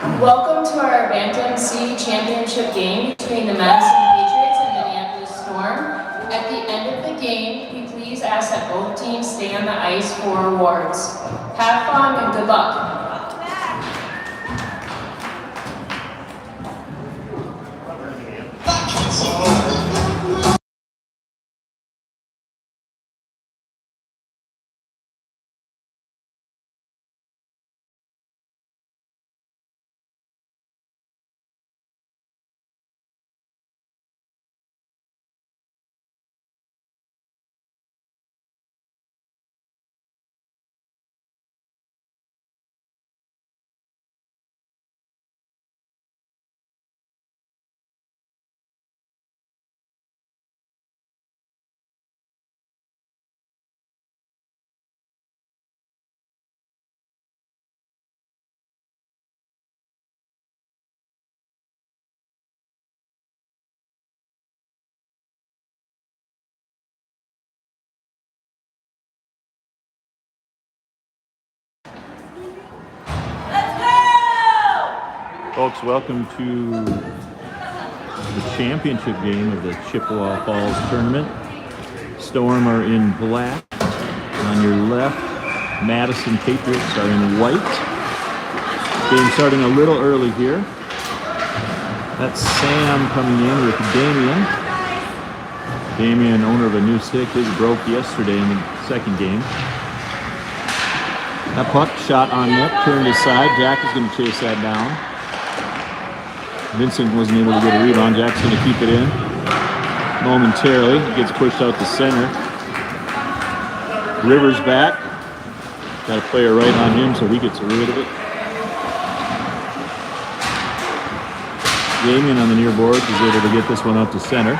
Welcome to our Bantam C Championship game between the Madison Patriots and the Minneapolis Storm. At the end of the game, we please ask that both teams stay on the ice for awards. Have fun and good luck. Folks, welcome to the championship game of the Chippewa Falls tournament. Storm are in black. On your left, Madison Patriots are in white. Game starting a little early here. That's Sam coming in with Damien. Damien, owner of a new stick, his broke yesterday in the second game. That puck shot on net, turned aside. Jack is going to chase that down. Vincent wasn't able to get a rebound. Jack's going to keep it in momentarily. It gets pushed out to center. Rivers back. Got a player right on him, so he gets rid of it. Damien on the near boards is able to get this one out to center.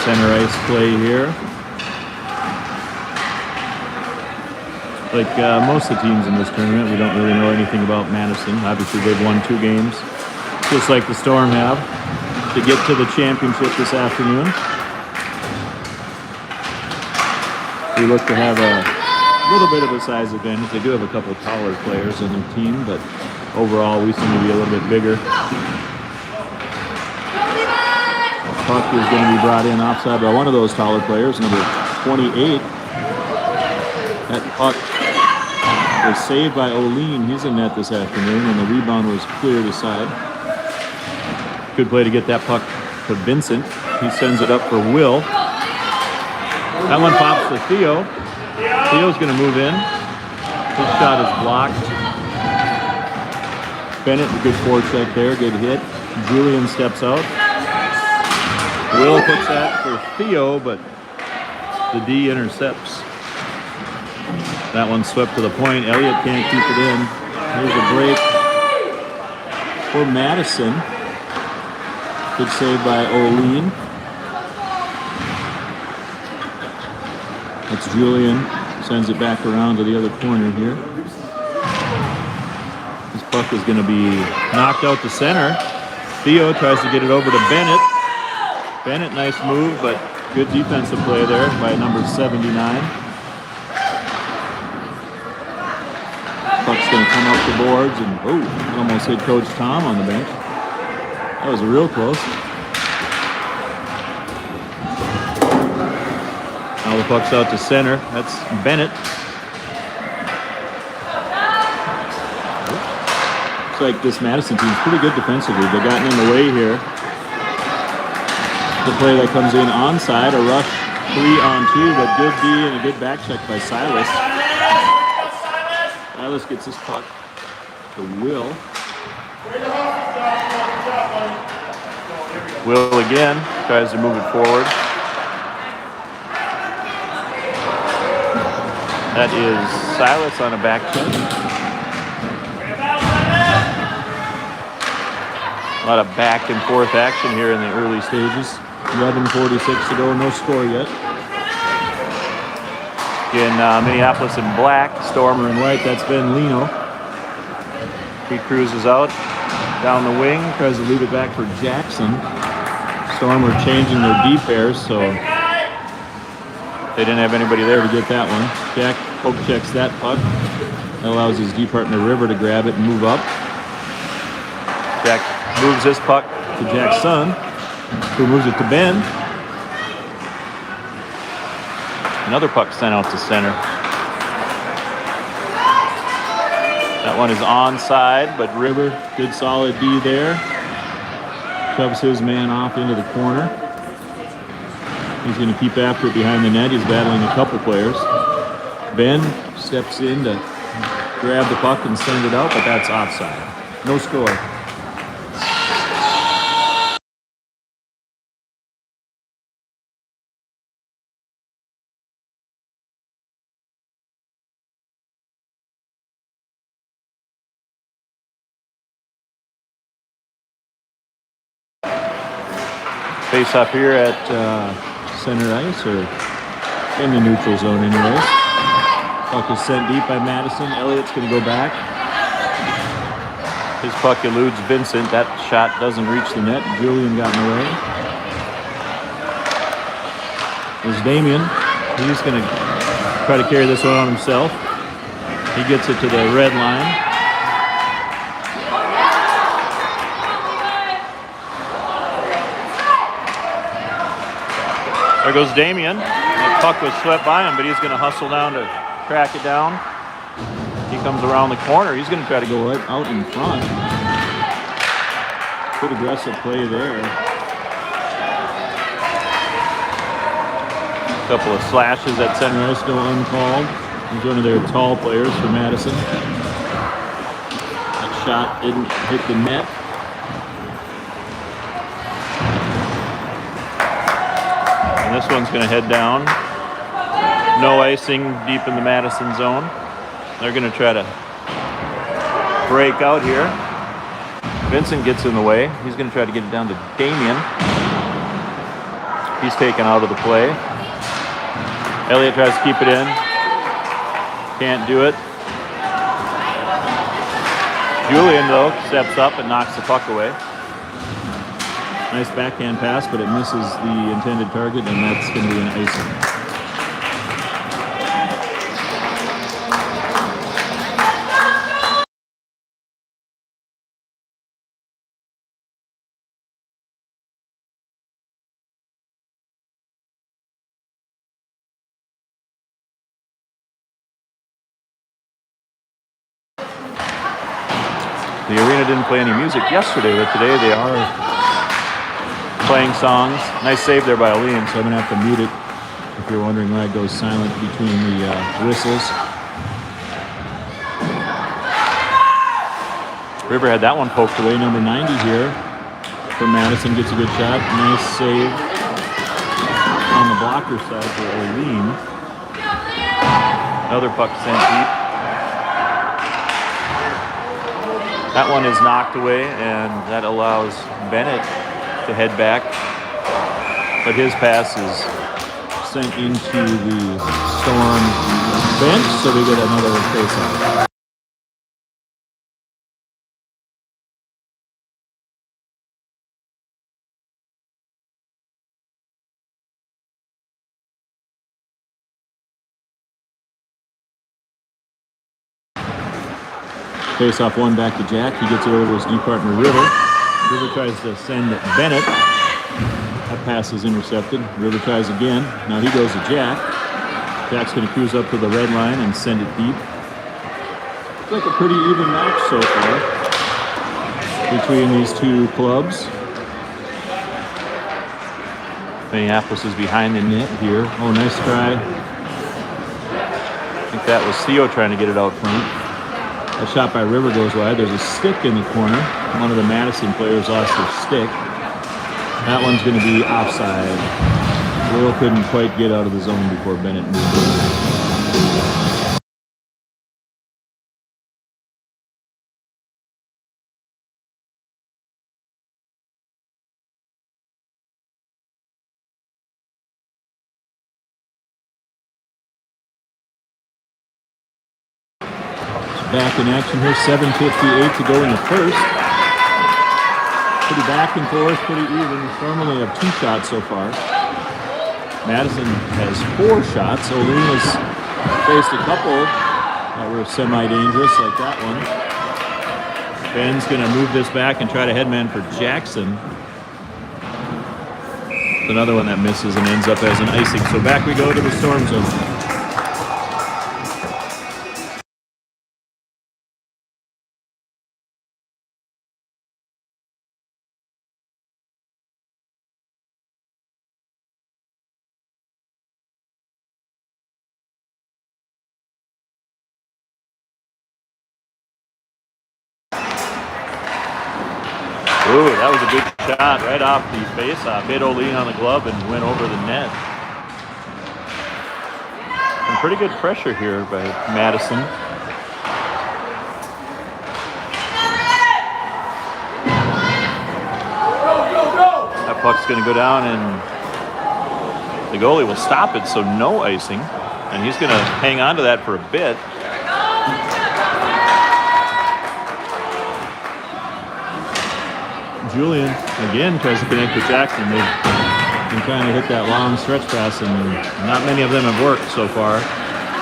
Center ice play here. Like most of the teams in this tournament, we don't really know anything about Madison. Obviously, they've won 2 games, just like the Storm have, to get to the championship this afternoon. We look to have a little bit of a size advantage. They do have a couple taller players on their team, but overall, we seem to be a little bit bigger. Puck is going to be brought in offside by one of those taller players, number 28. That puck was saved by O'Lean. He's in net this afternoon, and the rebound was cleared aside. Good play to get that puck to Vincent. He sends it up for Will. That one pops to Theo. Theo's going to move in. His shot is blocked. Bennett, a good forecheck there, good hit. Julian steps out. Will puts that for Theo, but the D intercepts. That one swept to the point. Elliott can't keep it in. Here's a break for Madison. Good save by O'Lean. That's Julian. Sends it back around to the other corner here. This puck is going to be knocked out to center. Theo tries to get it over to Bennett. Bennett, nice move, but good defensive play there by number 79. Puck's going to come up the boards, and almost hit Coach Tom on the bench. That was real close. Now the puck's out to center. That's Bennett. Looks like this Madison team's pretty good defensively. They've gotten in the way here. The play that comes in onside, a rush 3-on-2, but good D and a good back check by Silas. Silas gets his puck to Will. Will again tries to move it forward. That is Silas on a back check. A lot of back and forth action here in the early stages. 11:46 to go, no score yet. In Minneapolis in black, Stormer in white, that's Ben Lino. He cruises out down the wing, tries to leave it back for Jackson. Stormer changing their D pairs, so They didn't have anybody there to get that one. Jack poke checks that puck. That allows his D partner River to grab it and move up. Jack moves this puck to Jack's son, who moves it to Ben. Another puck sent out to center. That one is onside, but River, good solid D there. Shoves his man off into the corner. He's going to keep after it behind the net. He's battling a couple players. Ben steps in to grab the puck and send it out, but that's offside. No score. Face up here at center ice, or in the neutral zone anyways. Puck is sent deep by Madison. Elliott's going to go back. His puck eludes Vincent. That shot doesn't reach the net. Julian got in the way. There's Damien. He's going to try to carry this one on himself. He gets it to the red line. There goes Damien. The puck was swept by him, but he's going to hustle down to track it down. He comes around the corner. He's going to try to go right out in front. Good aggressive play there. A couple of slashes at center ice, still uncalled. He's one of their tall players for Madison. That shot didn't hit the net. And this one's going to head down. No icing deep in the Madison zone. They're going to try to break out here. Vincent gets in the way. He's going to try to get it down to Damien. He's taken out of the play. Elliott tries to keep it in. Can't do it. Julian, though, steps up and knocks the puck away. Nice backhand pass, but it misses the intended target, and that's going to be an icing. The arena didn't play any music yesterday, but today they are playing songs. Nice save there by Aline, so I'm going to have to mute it if you're wondering why it goes silent between the whistles. River had that one poked away, number 90 here for Madison. Gets a good shot. Nice save on the blocker side for Aline. Another puck sent deep. That one is knocked away, and that allows Bennett to head back. But his pass is sent into the Storm bench, so we get another face-off. Face-off one back to Jack. He gets it over to his D partner, River. River tries to send Bennett. That pass is intercepted. River tries again. Now he goes to Jack. Jack's going to cruise up to the red line and send it deep. It's like a pretty even match so far between these two clubs. Minneapolis is behind the net here. Oh, nice try. I think that was Theo trying to get it out front. A shot by River goes wide. There's a stick in the corner. One of the Madison players lost their stick. That one's going to be offside. Will couldn't quite get out of the zone before Bennett moved in. Back in action here, 7:58 to go in the first. Pretty back and forth, pretty even. The Storm only have 2 shots so far. Madison has 4 shots. O'Lean has faced a couple that were semi-dangerous, like that one. Ben's going to move this back and try to headman for Jackson. Another one that misses and ends up as an icing. So back we go to the Storm zone. Ooh, that was a good shot right off the face-off. Hit O'Lean on the glove and went over the net. Some pretty good pressure here by Madison. That puck's going to go down and the goalie will stop it, so no icing. And he's going to hang on to that for a bit. Julian again tries to connect with Jackson. They've been trying to hit that long stretch pass, and not many of them have worked so far.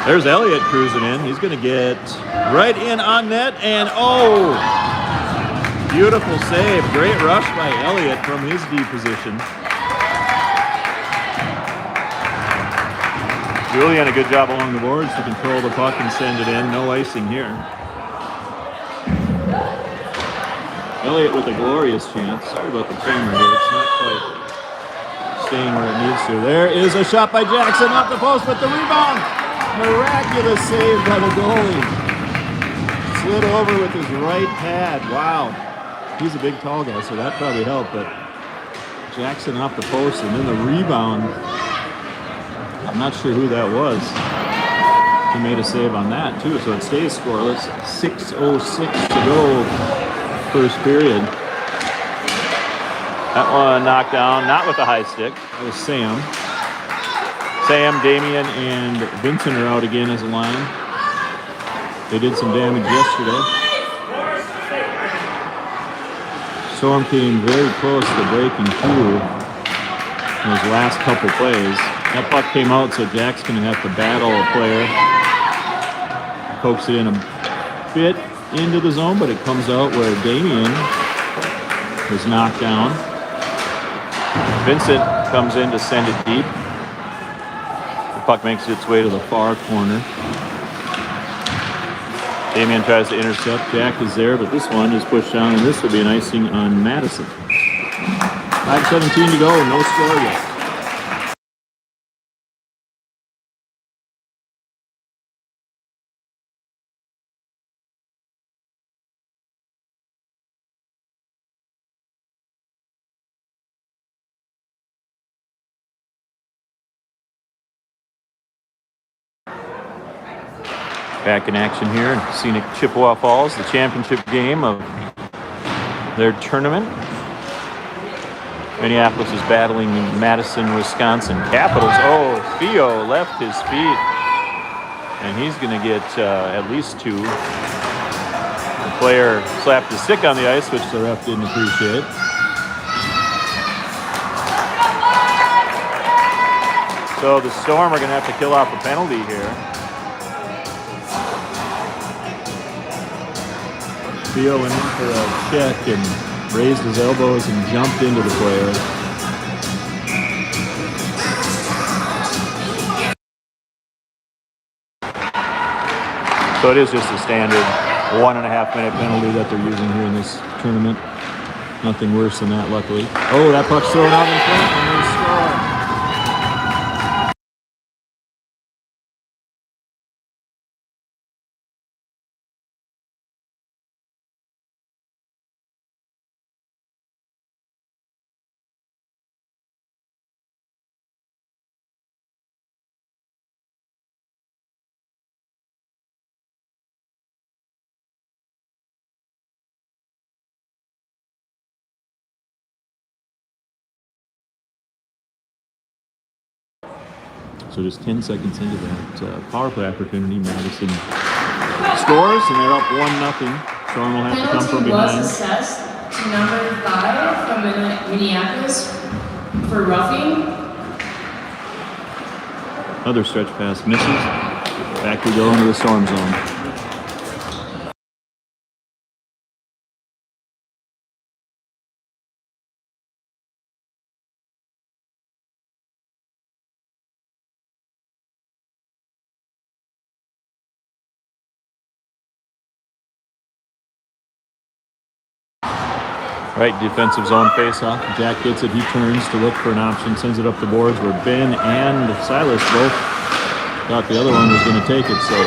There's Elliott cruising in. He's going to get right in on net, and oh, beautiful save. Great rush by Elliott from his D position. Julian, a good job along the boards to control the puck and send it in. No icing here. Elliott with a glorious chance. Sorry about the camera here. It's not quite staying where it needs to. There is a shot by Jackson off the post, but the rebound. Miraculous save by the goalie. Slid over with his right pad. Wow. He's a big, tall guy, so that probably helped. But Jackson off the post, and then the rebound. I'm not sure who that was. He made a save on that, too, so it stays scoreless. 6:06 to go. First period. That one knocked down, not with a high stick. That was Sam. Sam, Damian, and Vincent are out again as a line. They did some damage yesterday. Storm came very close to breaking through in his last couple plays. That puck came out, so Jack's going to have to battle a player. Coax it in a bit into the zone, but it comes out where Damian was knocked down. Vincent comes in to send it deep. The puck makes its way to the far corner. Damian tries to intercept. Jack is there, but this one is pushed down, and this will be an icing on Madison. 5:17 to go, no score yet. Back in action here in scenic Chippewa Falls, the championship game of their tournament. Minneapolis is battling Madison, Wisconsin Capitals. Oh, Theo left his feet, and he's going to get at least 2. The player slapped his stick on the ice, which the ref didn't appreciate. So the Storm are going to have to kill off a penalty here. Theo went in for a check and raised his elbows and jumped into the player. So it is just a standard 1.5-minute penalty that they're using here in this tournament. Nothing worse than that, luckily. Oh, that puck's thrown out in front and they score. So just 10 seconds into that power play opportunity, Madison scores, and they're up 1-0. Storm will have to come from behind. Penalty was assessed to number 5 from Minneapolis for roughing. Another stretch pass misses. Back we go into the storm zone. Right defensive zone face-off. Jack gets it. He turns to look for an option. Sends it up the boards where Ben and Silas both thought the other one was going to take it. So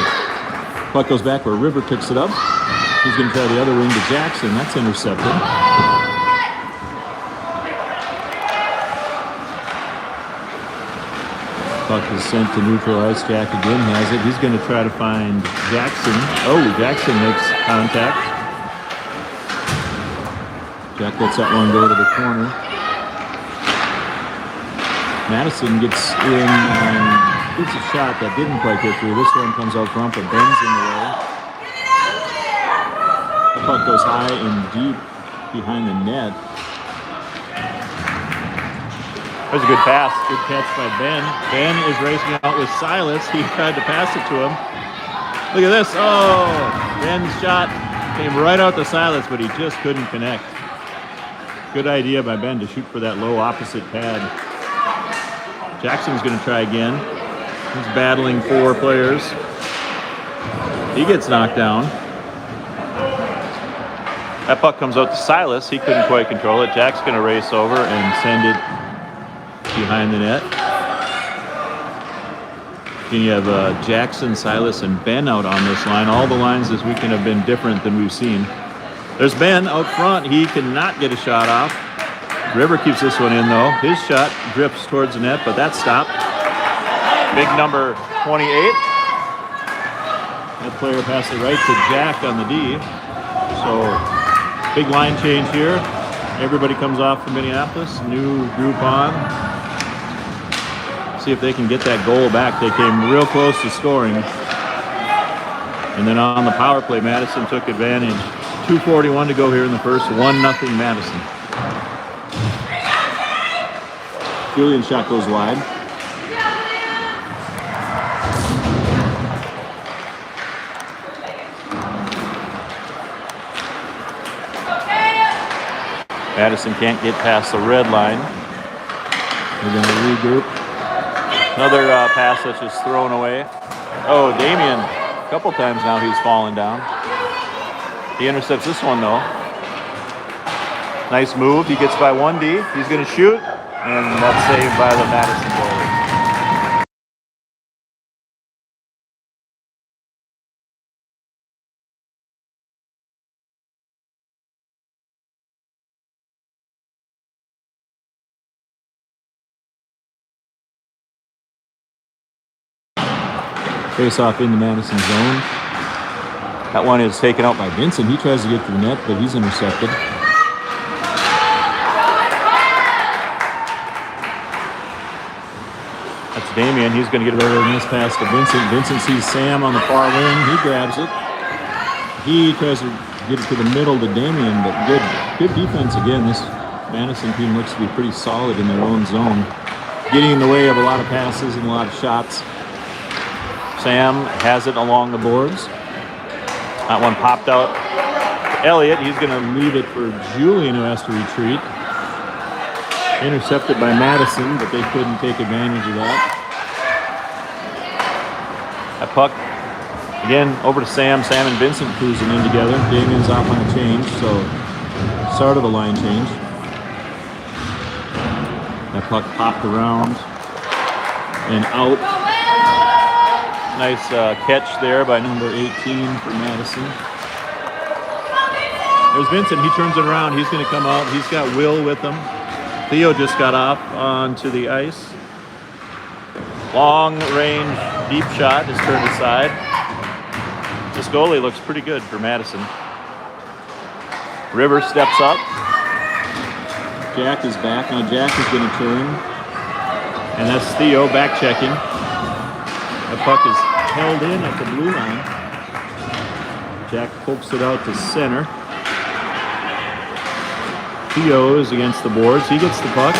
puck goes back where River picks it up. He's going to try the other wing to Jackson. That's intercepted. Puck is sent to neutral ice. Jack again has it. He's going to try to find Jackson. Oh, Jackson makes contact. Jack lets that one go to the corner. Madison gets in and gets a shot that didn't quite get through. This one comes out front, but Ben's in the way. The puck goes high and deep behind the net. That was a good pass. Good catch by Ben. Ben is racing out with Silas. He tried to pass it to him. Look at this. Oh, Ben's shot came right out to Silas, but he just couldn't connect. Good idea by Ben to shoot for that low opposite pad. Jackson's going to try again. He's battling 4 players. He gets knocked down. That puck comes out to Silas. He couldn't quite control it. Jack's going to race over and send it behind the net. Then you have Jackson, Silas, and Ben out on this line. All the lines this weekend have been different than we've seen. There's Ben out front. He cannot get a shot off. River keeps this one in, though. His shot drifts towards the net, but that's stopped. Big number 28. That player passed it right to Jack on the D. So, big line change here. Everybody comes off from Minneapolis. New group on. See if they can get that goal back. They came real close to scoring. And then on the power play, Madison took advantage. 2:41 to go here in the first. 1-0 Madison. Julian's shot goes wide. Madison can't get past the red line. We're going to regroup. Another pass that's just thrown away. Oh, Damien, a couple times now he's fallen down. He intercepts this one, though. Nice move. He gets by 1D. He's going to shoot, and that's saved by the Madison goalie. Face off into Madison zone. That one is taken out by Vincent. He tries to get to the net, but he's intercepted. That's Damien. He's going to get it over in this pass to Vincent. Vincent sees Sam on the far wing. He grabs it. He tries to get it to the middle to Damien, but good defense again. This Madison team looks to be pretty solid in their own zone, getting in the way of a lot of passes and a lot of shots. Sam has it along the boards. That one popped out. Elliott, he's going to leave it for Julian, who has to retreat. Intercepted by Madison, but they couldn't take advantage of that. That puck, again, over to Sam. Sam and Vincent cruising in together. Damien's off on a change, so start of the line change. That puck popped around and out. Nice catch there by number 18 for Madison. There's Vincent. He turns it around. He's going to come out. He's got Will with him. Theo just got off onto the ice. Long range, deep shot is turned aside. This goalie looks pretty good for Madison. River steps up. Jack is back. Now Jack is going to turn. And that's Theo back checking. The puck is held in at the blue line. Jack pokes it out to center. Theo is against the boards. He gets the puck.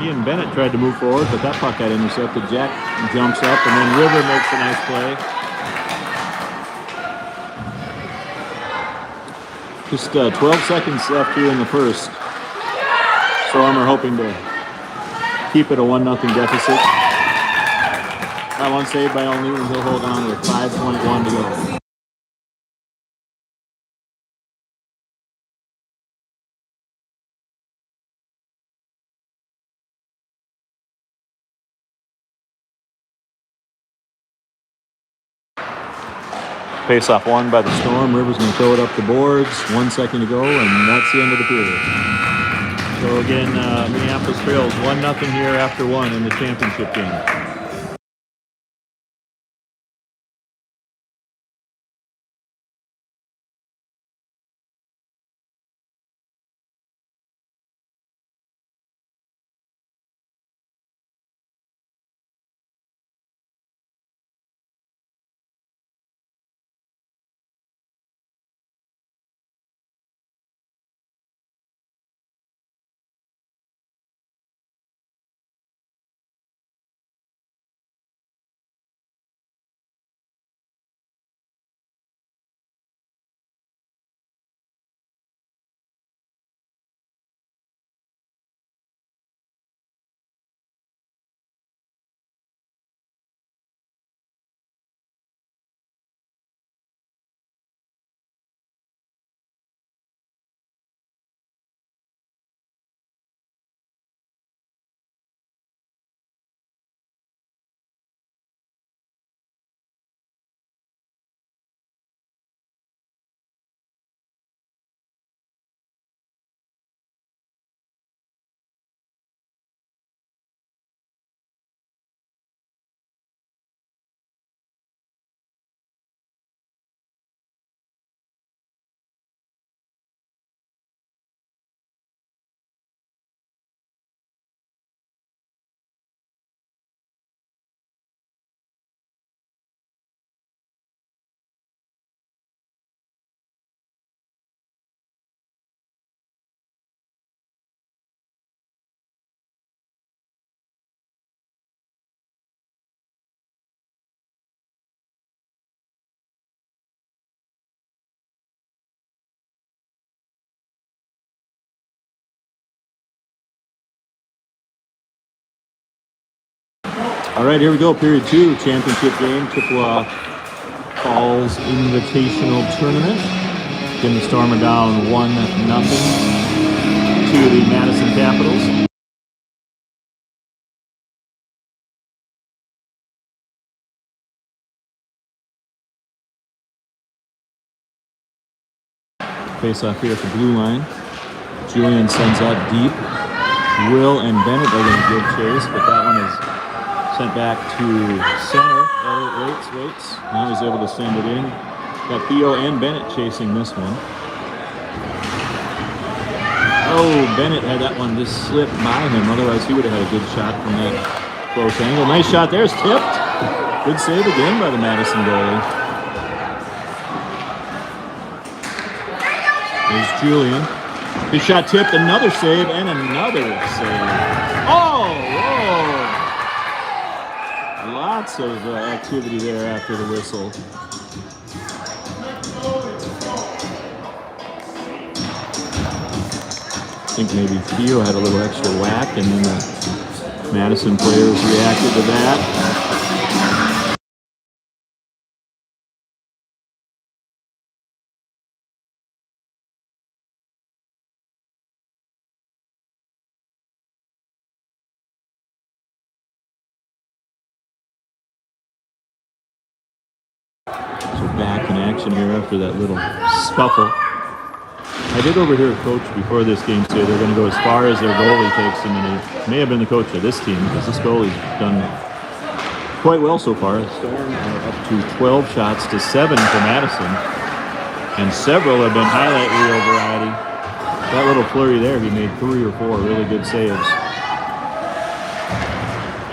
He and Bennett tried to move forward, but that puck got intercepted. Jack jumps up, and then River makes a nice play. Just 12 seconds left here in the first. Storm are hoping to keep it a 1-0 deficit. That one saved by O'Neill, and he'll hold on with 5:21 to go. Face-off won by the Storm. Rivers going to throw it up the boards. 1 second to go, and that's the end of the period. So again, Minneapolis trails 1-0 here after one in the championship game. All right, here we go. Period 2, championship game, Chippewa Falls Invitational Tournament. Again, the Storm are down 1-0 to the Madison Capitals. Face off here at the blue line. Julian sends out deep. Will and Bennett are going to give chase, but that one is sent back to center. Waits. Now he's able to send it in. Got Theo and Bennett chasing this one. Oh, Bennett had that one just slip by him. Otherwise, he would have had a good shot from that close angle. Nice shot there. It's tipped. Good save again by the Madison goalie. There's Julian. His shot tipped. Another save and another save. Oh, whoa. Lots of activity there after the whistle. I think maybe Theo had a little extra whack, and then the Madison players reacted to that. So back in action here after that little scuffle. I did overhear a coach before this game say they're going to go as far as their goalie takes them, and he may have been the coach of this team because this goalie's done quite well so far. Storm are up to 12 shots to 7 for Madison, and several have been highlight reel variety. That little flurry there, he made 3 or 4 really good saves.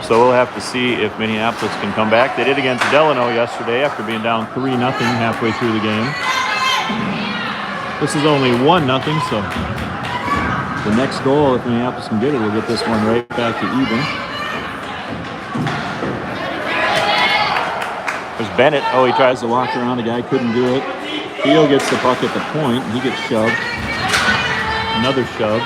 So we'll have to see if Minneapolis can come back. They did against Delano yesterday after being down 3-0 halfway through the game. This is only 1-0, so The next goal, if Minneapolis can get it, will get this one right back to even. There's Bennett. Oh, he tries to walk around a guy, couldn't do it. Theo gets the puck at the point. He gets shoved. Another shove.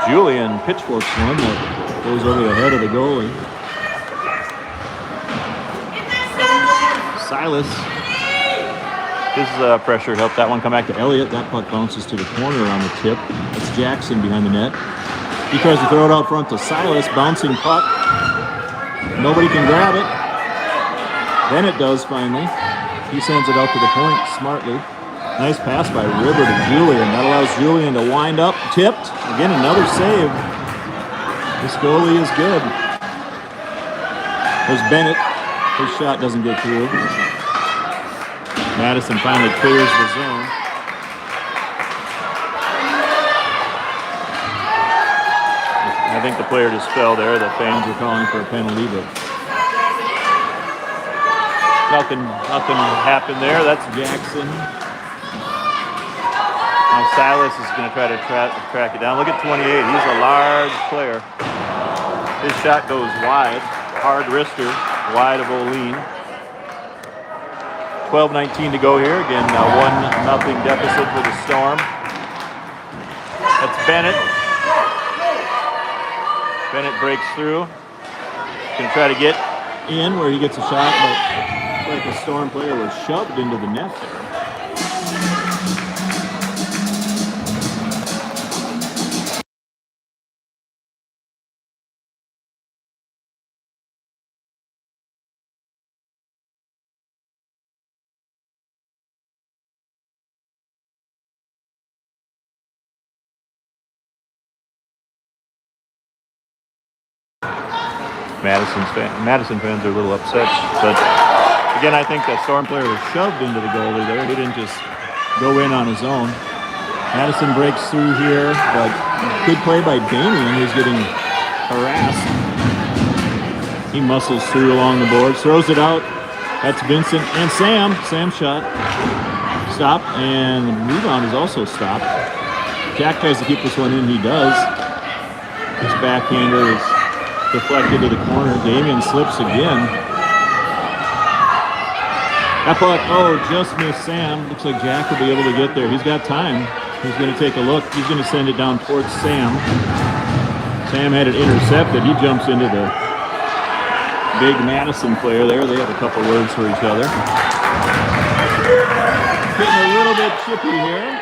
Julian pitchforks one that goes over the head of the goalie. Silas. His pressure helped that one come back to Elliott. That puck bounces to the corner on the tip. It's Jackson behind the net. He tries to throw it out front to Silas. Bouncing puck. Nobody can grab it. Bennett does finally. He sends it out to the point smartly. Nice pass by River to Julian. That allows Julian to wind up. Tipped. Again, another save. This goalie is good. There's Bennett. His shot doesn't get through. Madison finally clears the zone. I think the player just fell there. The fans were calling for a penalty, but nothing happened there. That's Jackson. Now Silas is going to try to track it down. Look at 28. He's a large player. His shot goes wide. Hard wrister. Wide of Olean. 12:19 to go here. Again, 1-0 deficit for the Storm. That's Bennett. Bennett breaks through. Going to try to get in where he gets a shot, but it's like a Storm player was shoved into the net there. Madison fans are a little upset, but again, I think that Storm player was shoved into the goalie there. He didn't just go in on his own. Madison breaks through here, but good play by Damien, who's getting harassed. He muscles through along the boards, throws it out. That's Vincent and Sam. Sam shot. Stop, and the rebound is also stopped. Jack tries to keep this one in. He does. His backhander is deflected to the corner. Damien slips again. That puck, just missed Sam. Looks like Jack will be able to get there. He's got time. He's going to take a look. He's going to send it down towards Sam. Sam had it intercepted. He jumps into the big Madison player there. They have a couple words for each other. Getting a little bit chippy here.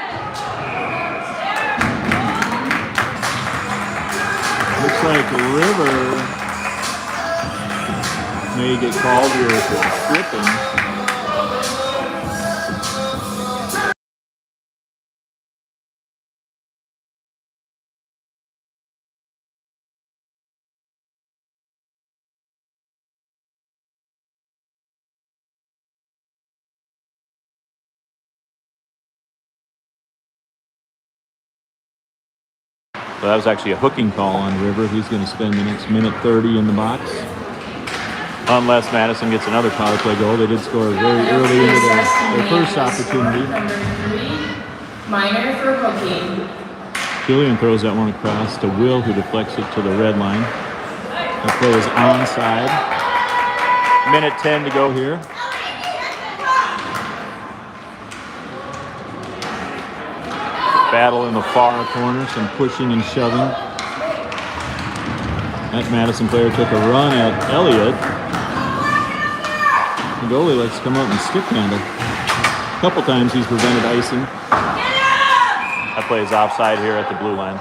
Looks like River may get called here for stripping. So that was actually a hooking call on River. He's going to spend the next minute 30 in the box. Unless Madison gets another power play goal. They did score very early into their first opportunity. Number 3, Minor for hooking. Julian throws that one across to Will, who deflects it to the red line. That play is onside. Minute 10 to go here. Battle in the far corner, some pushing and shoving. That Madison player took a run at Elliott. The goalie likes to come up and stick handle. A couple times he's prevented icing. That play is offside here at the blue line.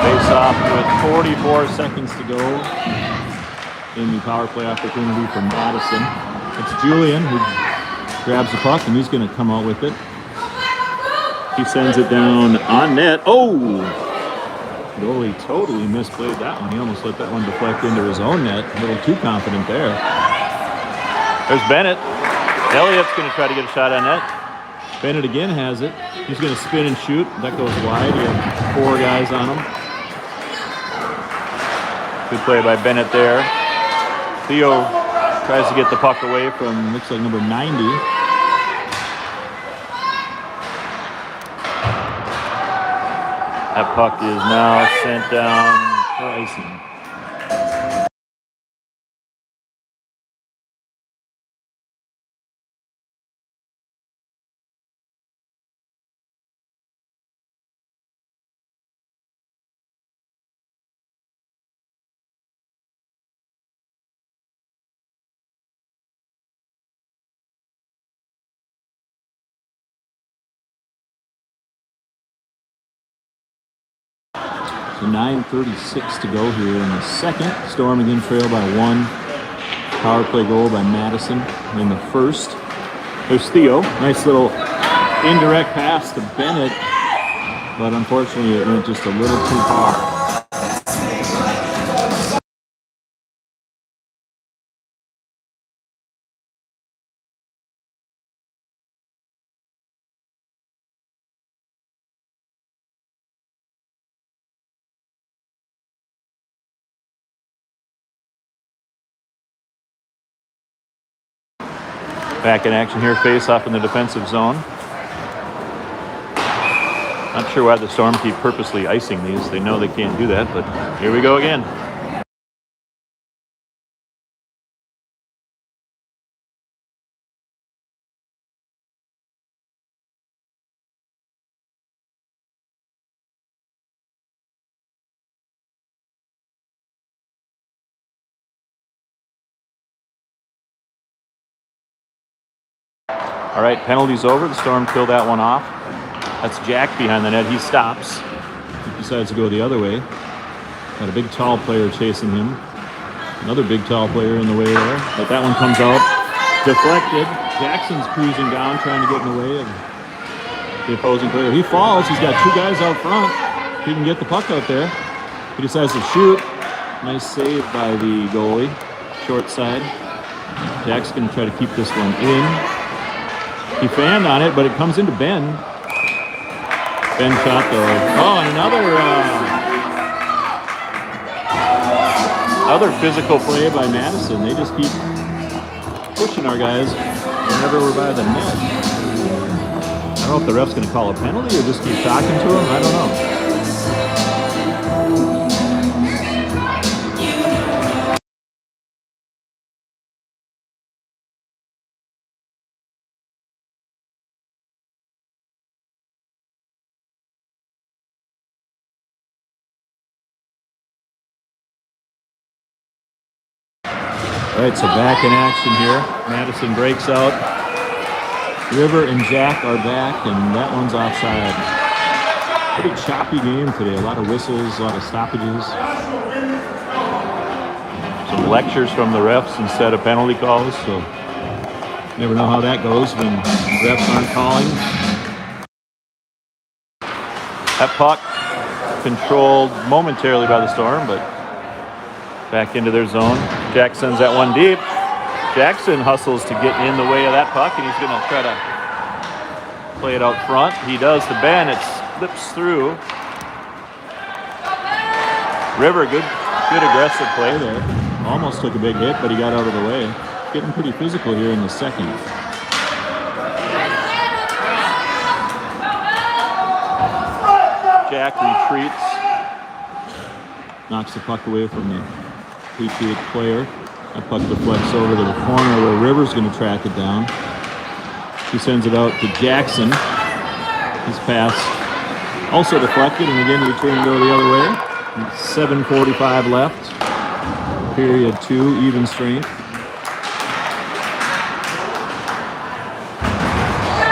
Face off with 44 seconds to go in the power play opportunity for Madison. It's Julian who grabs the puck, and he's going to come out with it. He sends it down on net. Oh! Goalie totally misplayed that one. He almost let that one deflect into his own net. A little too confident there. There's Bennett. Elliott's going to try to get a shot on net. Bennett again has it. He's going to spin and shoot. That goes wide. He had 4 guys on him. Good play by Bennett there. Theo tries to get the puck away from, looks like, number 90. That puck is now sent down for icing. So 9:36 to go here in the second. Storm again trail by 1. Power play goal by Madison in the first. There's Theo. Nice little indirect pass to Bennett, but unfortunately it went just a little too far. Back in action here, face off in the defensive zone. Not sure why the Storm keep purposely icing these. They know they can't do that, but here we go again. All right, penalty's over. The Storm killed that one off. That's Jack behind the net. He stops. He decides to go the other way. Got a big, tall player chasing him. Another big, tall player in the way there. But that one comes out deflected. Jackson's cruising down, trying to get in the way of the opposing player. He falls. He's got 2 guys out front. He can get the puck out there. He decides to shoot. Nice save by the goalie. Short side. Jack's going to try to keep this one in. He fanned on it, but it comes into Ben. Ben shot though. Oh, and another physical play by Madison. They just keep pushing our guys whenever we're by the net. I don't know if the ref's going to call a penalty or just keep talking to him. I don't know. All right, so back in action here. Madison breaks out. River and Jack are back, and that one's offside. Pretty choppy game today. A lot of whistles, a lot of stoppages. Some lectures from the refs instead of penalty calls, so never know how that goes when refs aren't calling. That puck controlled momentarily by the Storm, but back into their zone. Jack sends that one deep. Jackson hustles to get in the way of that puck, and he's going to try to play it out front. He does to Ben. It slips through. River, good aggressive play there. Almost took a big hit, but he got out of the way. Getting pretty physical here in the second. Jack retreats. Knocks the puck away from the Patriot player. That puck deflects over to the corner where River's going to track it down. He sends it out to Jackson. His pass also deflected, and again return go the other way. 7:45 left. Period 2, even strength.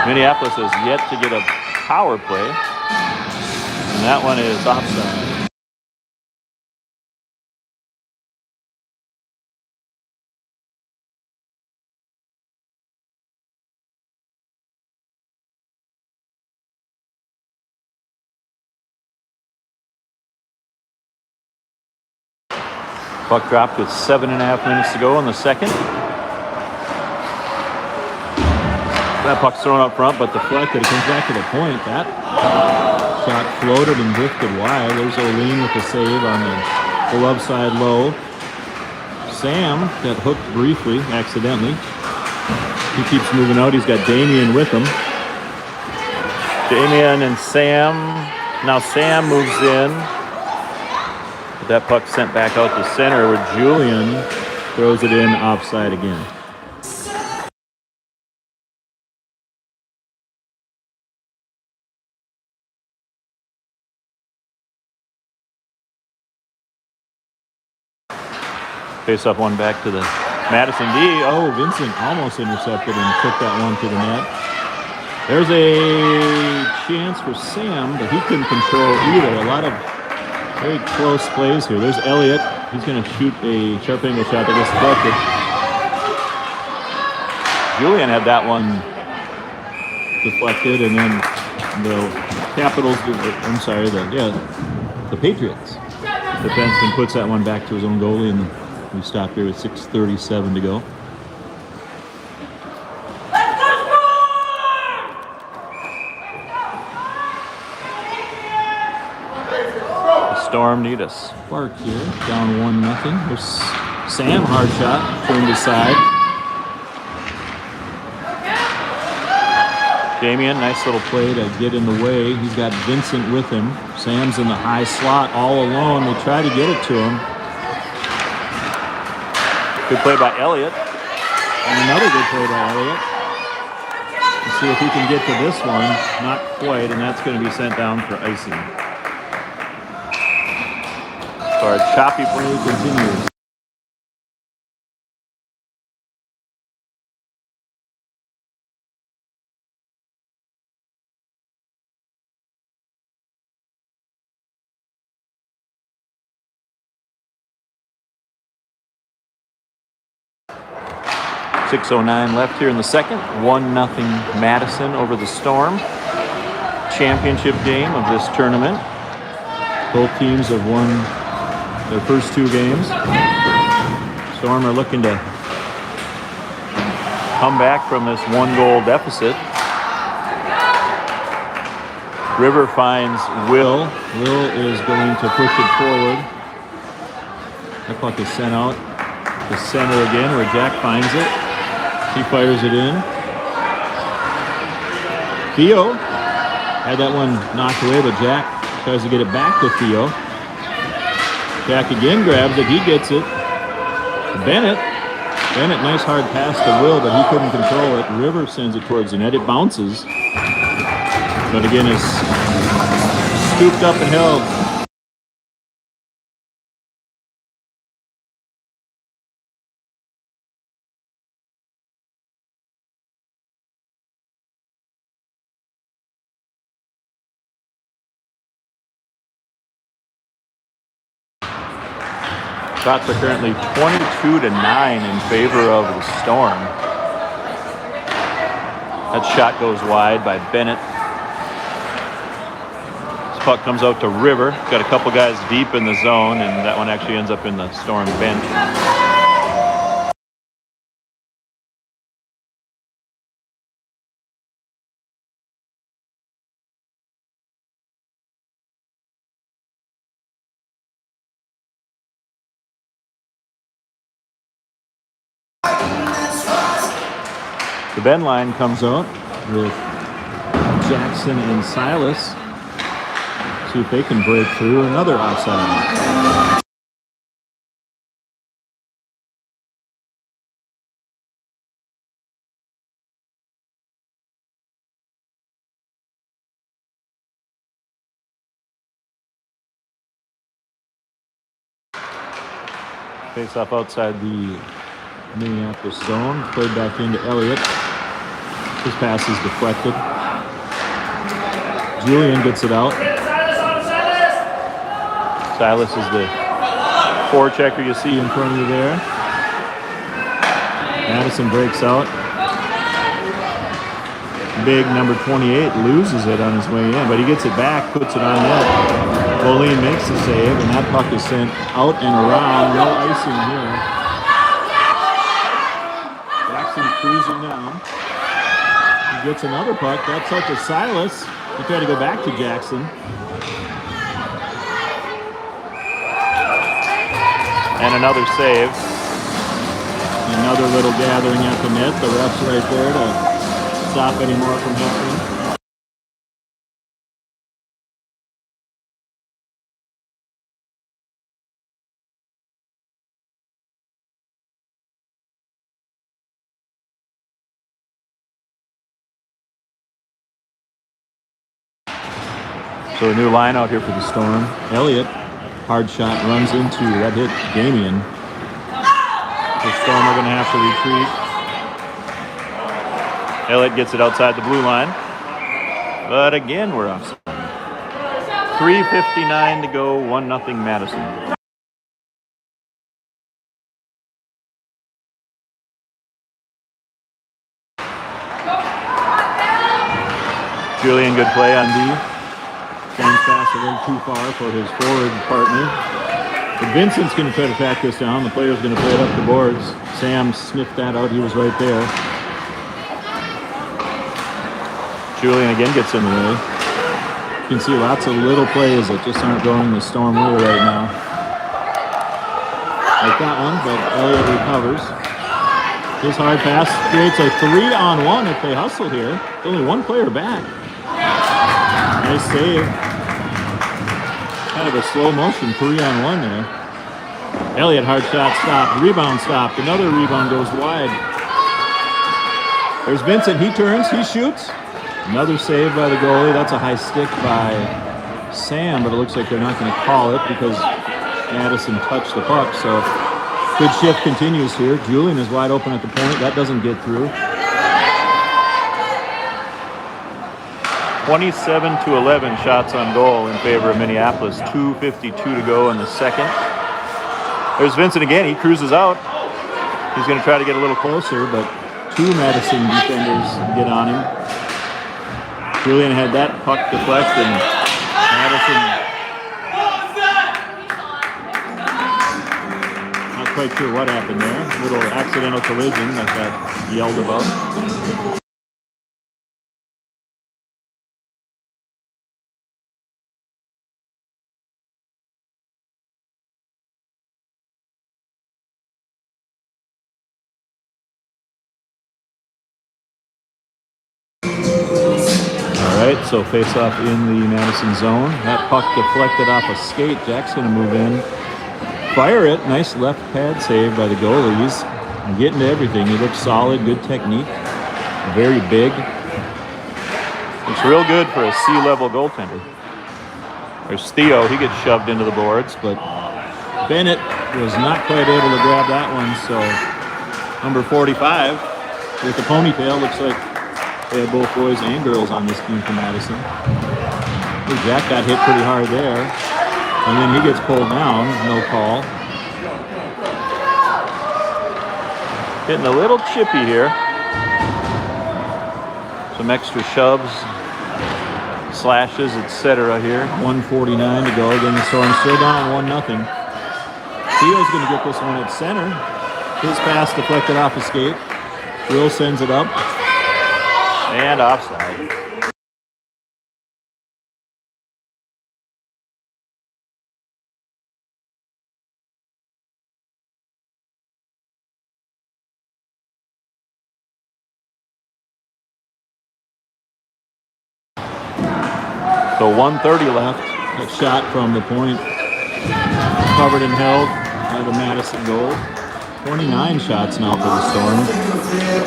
Minneapolis has yet to get a power play, and that one is offside. Puck dropped with 7.5 minutes to go in the second. That puck's thrown up front, but deflected. It comes back to the point. That shot floated and drifted wide. There's O'Lean with the save on the glove side low. Sam got hooked briefly, accidentally. He keeps moving out. He's got Damien with him. Damien and Sam. Now Sam moves in. But that puck sent back out to center where Julian throws it in offside again. Face up one back to the Madison D. Oh, Vincent almost intercepted and took that one to the net. There's a chance for Sam, but he couldn't control either. A lot of very close plays here. There's Elliott. He's going to shoot a sharp angle shot that gets deflected. Julian had that one deflected, and then the Capitals, the Patriots. The defenseman puts that one back to his own goalie, and we stopped here with 6:37 to go. The Storm need a spark here. Down 1-0. There's Sam, hard shot, turned aside. Damien, nice little play to get in the way. He's got Vincent with him. Sam's in the high slot all alone. They try to get it to him. Good play by Elliott. And another good play by Elliott. Let's see if he can get to this one. Not quite, and that's going to be sent down for icing. So our choppy play continues. .609 left here in the second. 1-0 Madison over the Storm. Championship game of this tournament. Both teams have won their first two games. Storm are looking to come back from this 1-goal deficit. River finds Will. Will is going to push it forward. That puck is sent out to center again where Jack finds it. He fires it in. Theo had that one knocked away, but Jack tries to get it back to Theo. Jack again grabs it. He gets it. Bennett, nice hard pass to Will, but he couldn't control it. River sends it towards the net. It bounces. But again, is scooped up and held. Shots are currently 22-9 in favor of the Storm. That shot goes wide by Bennett. This puck comes out to River. Got a couple guys deep in the zone, and that one actually ends up in the Storm bench. The Ben line comes out with Jackson and Silas. See if they can break through another offside. Face off outside the Minneapolis zone, played back into Elliott. His pass is deflected. Julian gets it out. Silas is the forechecker you see in front of you there. Madison breaks out. Big number 28 loses it on his way in, but he gets it back, puts it on net. O'Lean makes the save, and that puck is sent out and around. No icing here. Jackson cruising down. He's gets another puck. That touches Silas. He tried to go back to Jackson. And another save. Another little gathering at the net. The ref's right there to stop any more from happening. So a new line out here for the Storm. Elliott, hard shot, runs into, that hit Damian. The Storm are going to have to retreat. Elliott gets it outside the blue line. But again, we're offside. 3:59 to go, 1-0 Madison. Julian, good play on D. Stands fast a little too far for his forward partner. But Vincent's going to try to track this down. The player's going to play it up the boards. Sam sniffed that out. He was right there. Julian again gets in the way. You can see lots of little plays that just aren't going the Storm way right now. Like that one, but Elliott recovers. His hard pass creates a 3-on-1 if they hustle here. Only one player back. Nice save. Kind of a slow motion 3-on-1 there. Elliott, hard shot stopped. Rebound stopped. Another rebound goes wide. There's Vincent. He turns. He shoots. Another save by the goalie. That's a high stick by Sam, but it looks like they're not going to call it because Madison touched the puck. So good shift continues here. Julian is wide open at the point. That doesn't get through. 27-11 shots on goal in favor of Minneapolis. 2:52 to go in the second. There's Vincent again. He cruises out. He's going to try to get a little closer, but two Madison defenders get on him. Julian had that puck deflect, and Madison not quite sure what happened there. Little accidental collision that got yelled about. So face off in the Madison zone. That puck deflected off a skate. Jack's going to move in. Fire it. Nice left pad save by the goalies. And getting to everything. He looks solid. Good technique. Very big. It's real good for a C-level goaltender. There's Theo. He gets shoved into the boards. But Bennett was not quite able to grab that one. So number 45 with the ponytail looks like they had both boys and girls on this team from Madison. Jack got hit pretty hard there. And then he gets pulled down. No call. Getting a little chippy here. Some extra shoves, slashes, etc. here. 1:49 to go. Again, the Storm still down 1-0. Theo's going to get this one at center. His pass deflected off a skate. Will sends it up. And offside. So 1:30 left. That shot from the point covered and held by the Madison goal. 29 shots now for the Storm.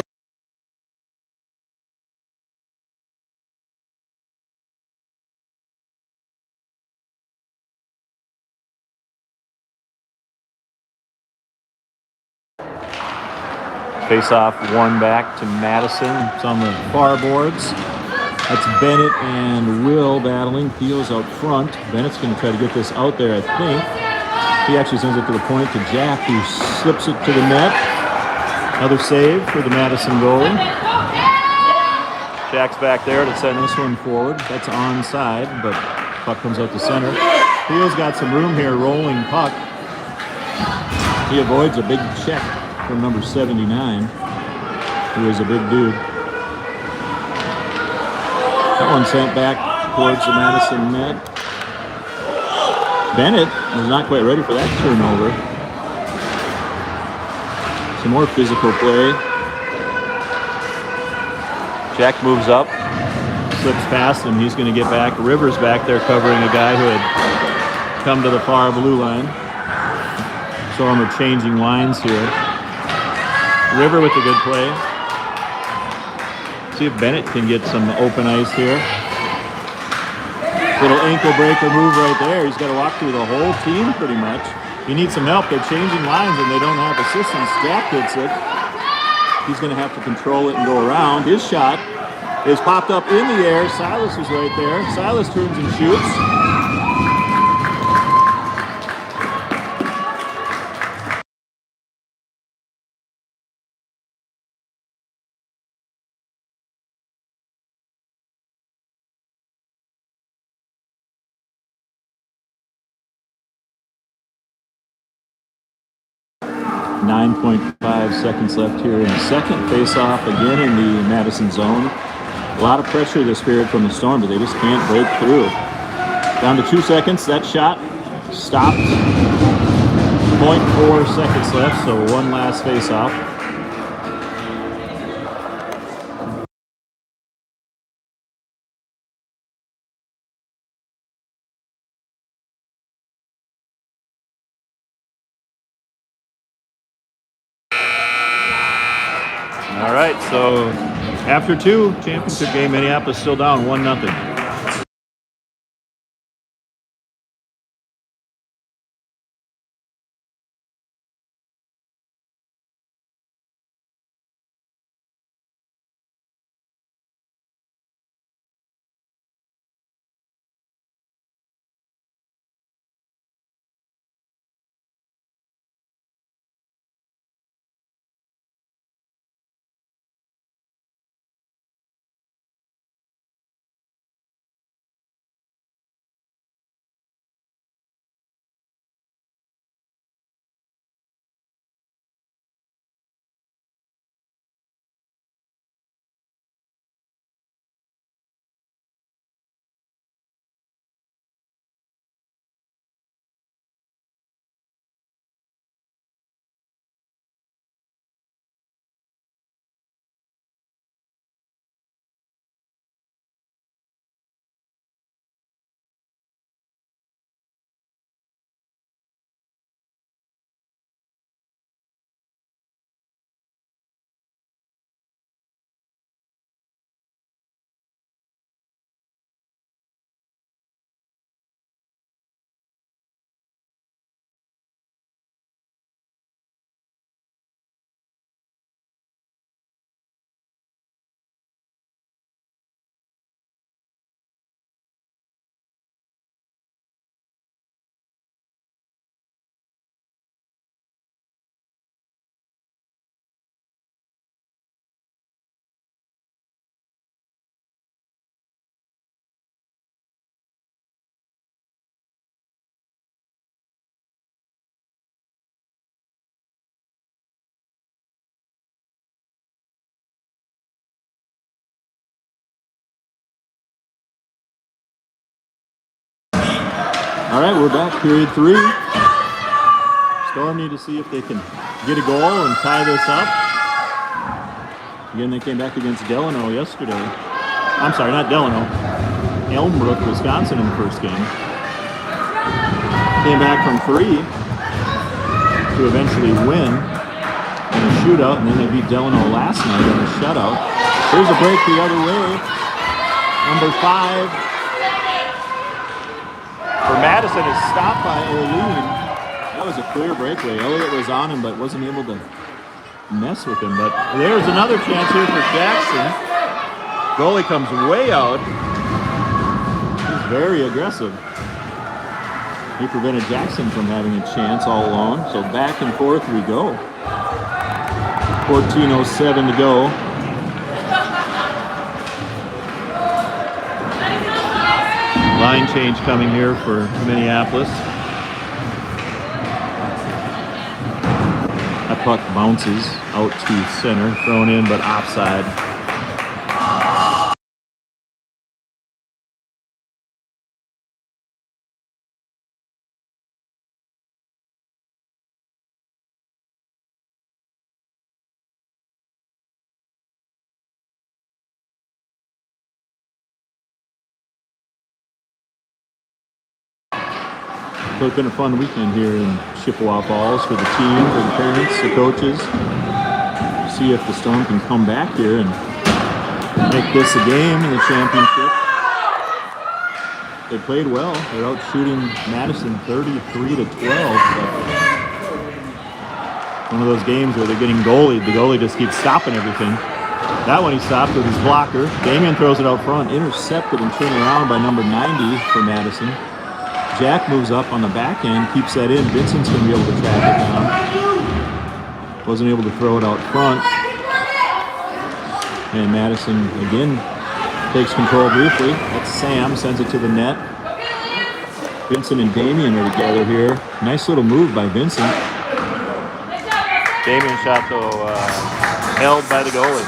Face off one back to Madison. It's on the far boards. That's Bennett and Will battling. Theo's out front. Bennett's going to try to get this out there, I think. He actually sends it to the point to Jack, who slips it to the net. Another save for the Madison goalie. Jack's back there to send this one forward. That's onside, but puck comes out to center. Theo's got some room here, rolling puck. He avoids a big check from number 79, who is a big dude. That one sent back towards the Madison net. Bennett was not quite ready for that turnover. Some more physical play. Jack moves up. Slips past him. He's going to get back. Rivers back there covering a guy who had come to the far blue line. So we're changing lines here. River with a good play. See if Bennett can get some open ice here. Little ankle breaker move right there. He's got to walk through the whole team pretty much. He needs some help. They're changing lines and they don't have assistance. Jack gets it. He's going to have to control it and go around. His shot is popped up in the air. Silas is right there. Silas turns and shoots. .5 seconds left here in the second. Face-off again in the Madison zone. A lot of pressure this period from the Storm, but they just can't break through. Down to 2 seconds. That shot stopped. 0.4 seconds left, so one last face-off. All right, so after 2, championship game, Minneapolis still down 1-0. All right, we're back, period 3. Storm need to see if they can get a goal and tie this up. Again, they came back against Delano yesterday. I'm sorry, not Delano. Elmbrook, Wisconsin in the first game. Came back from 3 to eventually win in a shootout, and then they beat Delano last night in a shutout. Here's a break the other way. Number 5. For Madison is stopped by O'Lean. That was a clear breakaway. Elliott was on him, but wasn't able to mess with him. But there's another chance here for Jackson. Goalie comes way out. He's very aggressive. He prevented Jackson from having a chance all alone. So back and forth we go. 14:07 to go. Line change coming here for Minneapolis. That puck bounces out to center, thrown in, but offside. So it's been a fun weekend here in Chippewa Falls for the team, for the parents, the coaches. See if the Storm can come back here and make this a game in the championship. They played well. They're out shooting Madison 33-12. But one of those games where they're getting goalied. The goalie just keeps stopping everything. That one he stopped with his blocker. Damian throws it out front, intercepted and turned around by number 90 for Madison. Jack moves up on the back end, keeps that in. Vincent's going to be able to track it down. Wasn't able to throw it out front. And Madison again takes control briefly. That's Sam, sends it to the net. Vincent and Damian are together here. Nice little move by Vincent. Damian shot though held by the goalie.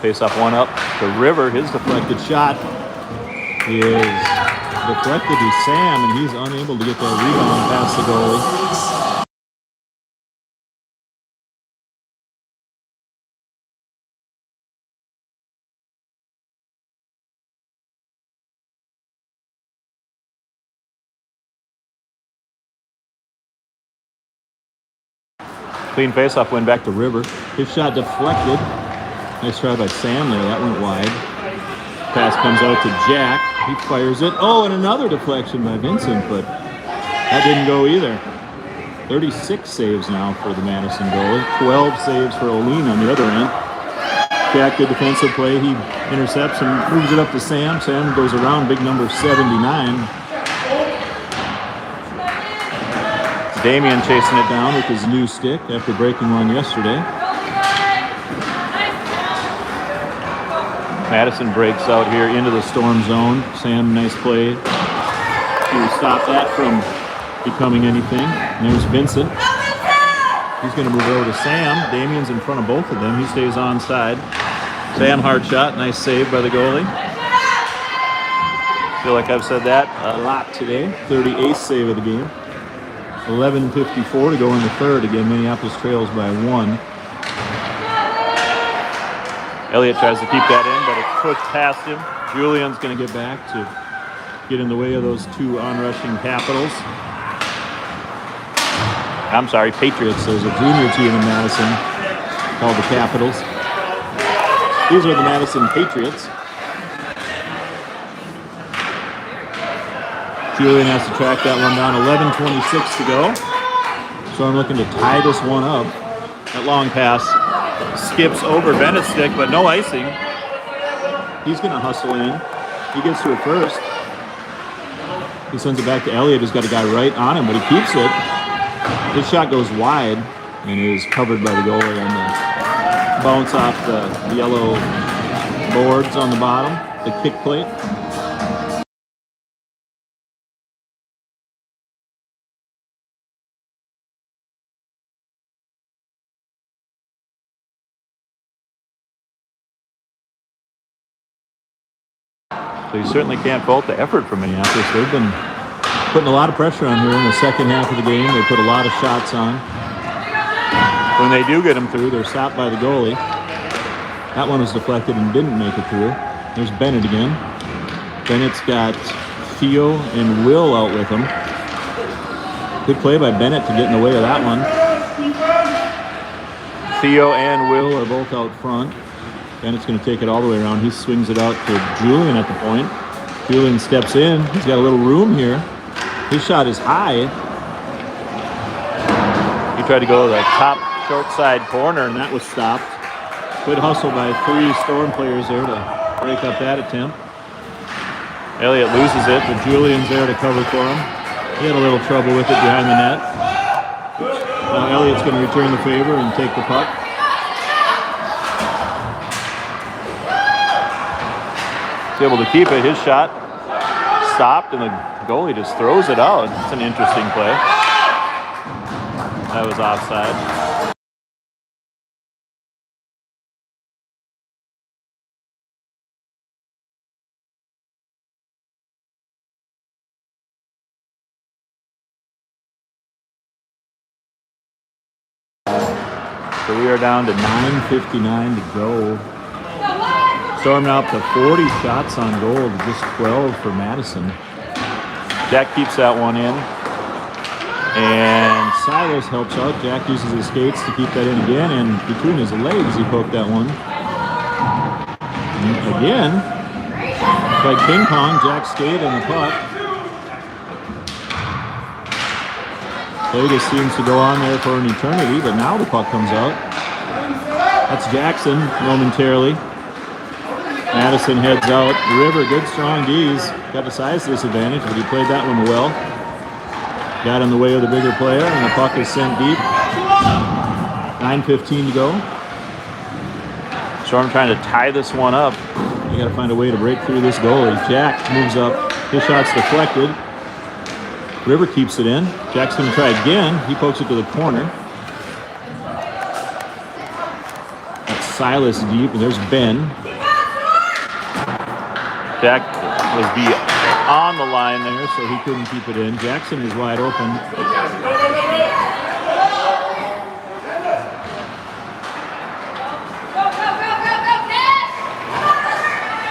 Face off one up to River. His Deflected shot is deflected to Sam, and he's unable to get that rebound past the goalie. clean face-off win back to River. His shot deflected. Nice try by Sam there. That went wide. Pass comes out to Jack. He fires it. Oh, and another deflection by Vincent, but that didn't go either. 36 saves now for the Madison goalie. 12 saves for O'Lean on the other end. Jack, good defensive play. He intercepts and moves it up to Sam. Sam goes around big number 79. Damian chasing it down with his new stick after breaking one yesterday. Madison breaks out here into the Storm zone. Sam, nice play to stop that from becoming anything. And there's Vincent. He's going to move over to Sam. Damian's in front of both of them. He stays onside. Sam, hard shot. Nice save by the goalie. Feel like I've said that a lot today. 38th save of the game. 11:54 to go in the third. Again, Minneapolis trails by 1. Elliott tries to keep that in, but it's pushed past him. Julian's going to get back to get in the way of those two onrushing Capitals. I'm sorry, Patriots. There's a junior team in Madison called the Capitals. These are the Madison Patriots. Julian has to track that one down. 11:26 to go. So I'm looking to tie this one up. That long pass skips over Bennett's stick, but no icing. He's going to hustle in. He gets to it first. He sends it back to Elliott, who's got a guy right on him, but he keeps it. His shot goes wide and is covered by the goalie on the bounce off the yellow boards on the bottom, the kick plate. So you certainly can't fault the effort from Minneapolis. They've been putting a lot of pressure on here in the second half of the game. They put a lot of shots on. When they do get them through, they're stopped by the goalie. That one was deflected and didn't make it through. There's Bennett again. Bennett's got Theo and Will out with him. Good play by Bennett to get in the way of that one. Theo and Will are both out front. Bennett's going to take it all the way around. He swings it out to Julian at the point. Julian steps in. He's got a little room here. His shot is high. He tried to go to the top short side corner, and that was stopped. Good hustle by 3 Storm players there to break up that attempt. Elliott loses it, but Julian's there to cover for him. He had a little trouble with it behind the net. Now Elliott's going to return the favor and take the puck. He's able to keep it. His shot stopped, and the goalie just throws it out. It's an interesting play. That was offside. So we are down to 9:59 to go. Storm now up to 40 shots on goal, just 12 for Madison. Jack keeps that one in. And Silas helps out. Jack uses his skates to keep that in again, and between his legs he poked that one. And again, like ping pong, Jack skate and the puck. Flaig seems to go on there for an eternity, but now the puck comes out. That's Jackson momentarily. Madison heads out. River, good strong D's. Got a size disadvantage, but he played that one well. Got in the way of the bigger player, and the puck is sent deep. 9:15 to go. Storm trying to tie this one up. You got to find a way to break through this goalie. Jack moves up. His shot's deflected. River keeps it in. Jack's going to try again. He pokes it to the corner. That's Silas deep, and there's Ben. Jack was on the line there, so he couldn't keep it in. Jackson is wide open.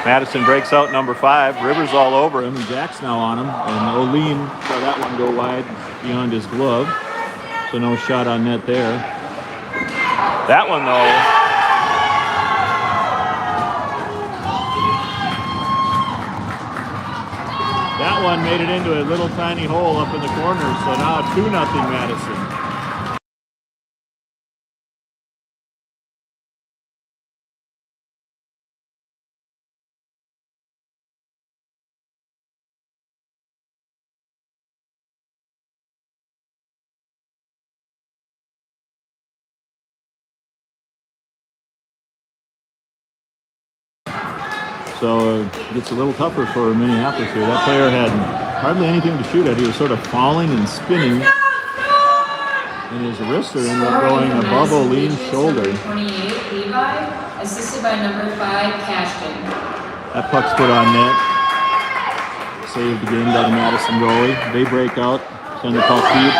Madison breaks out number 5. Rivers all over him. And Jack's now on him, and O'Lean saw that one go wide beyond his glove, so no shot on net there. That one, though, that one made it into a little tiny hole up in the corner, so now 2-0 Madison. So it's a little tougher for Minneapolis here. That player had hardly anything to shoot at. He was sort of falling and spinning. And his wrister ended up going above O'Lean's shoulder. 28, Levi, assisted by number 5, Cashton. That puck's put on net. Saved again by the Madison goalie. They break out, send the puck deep.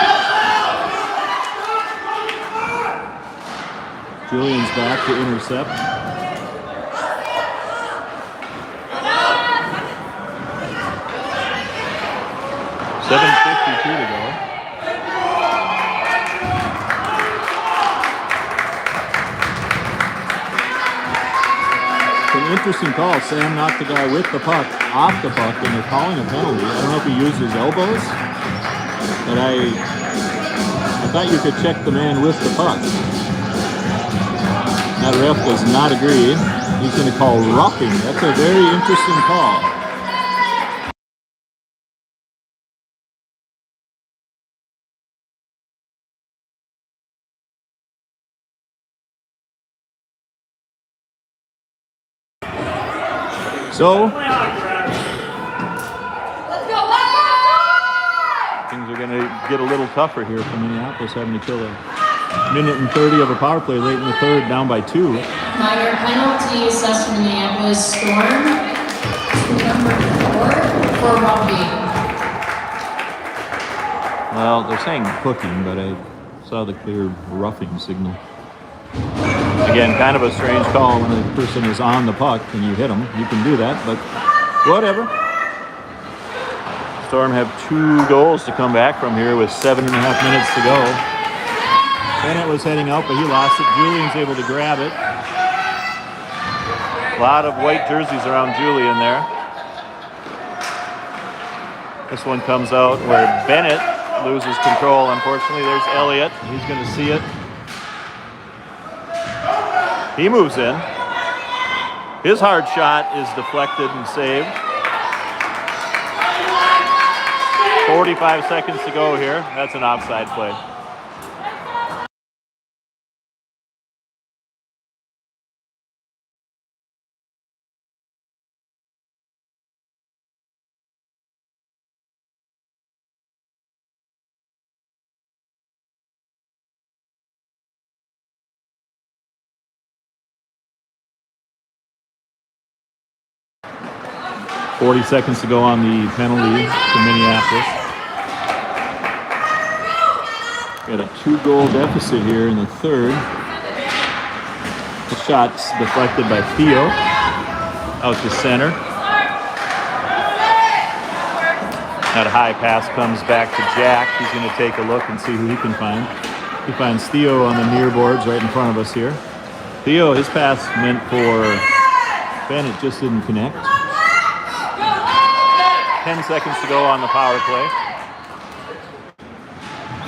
Julian's back to intercept. .7:52 to go. It's an interesting call. Sam knocked the guy with the puck off the puck, and they're calling a penalty. I don't know if he used his elbows, but I thought you could check the man with the puck. That ref does not agree. He's going to call roughing. That's a very interesting call. So, things are going to get a little tougher here for Minneapolis, having to kill a minute and 30 of a power play late in the third, down by 2. Minor penalty assessed to Minneapolis Storm to number 4 for roughing. Well, they're saying hooking, but I saw the clear roughing signal. Again, kind of a strange call when a person is on the puck and you hit them. You can do that, but whatever. Storm have 2 goals to come back from here with 7.5 minutes to go. Bennett was heading out, but he lost it. Julian's able to grab it. A lot of white jerseys around Julian there. This one comes out where Bennett loses control. Unfortunately, there's Elliott. He's going to see it. He moves in. His hard shot is deflected and saved. 45 seconds to go here. That's an offside play. .40 seconds to go on the penalty to Minneapolis. Got a 2-goal deficit here in the third. The shot's deflected by Theo. Out to center. That high pass comes back to Jack. He's going to take a look and see who he can find. He finds Theo on the near boards right in front of us here. Theo, his pass meant for Bennett, just didn't connect. 10 seconds to go on the power play.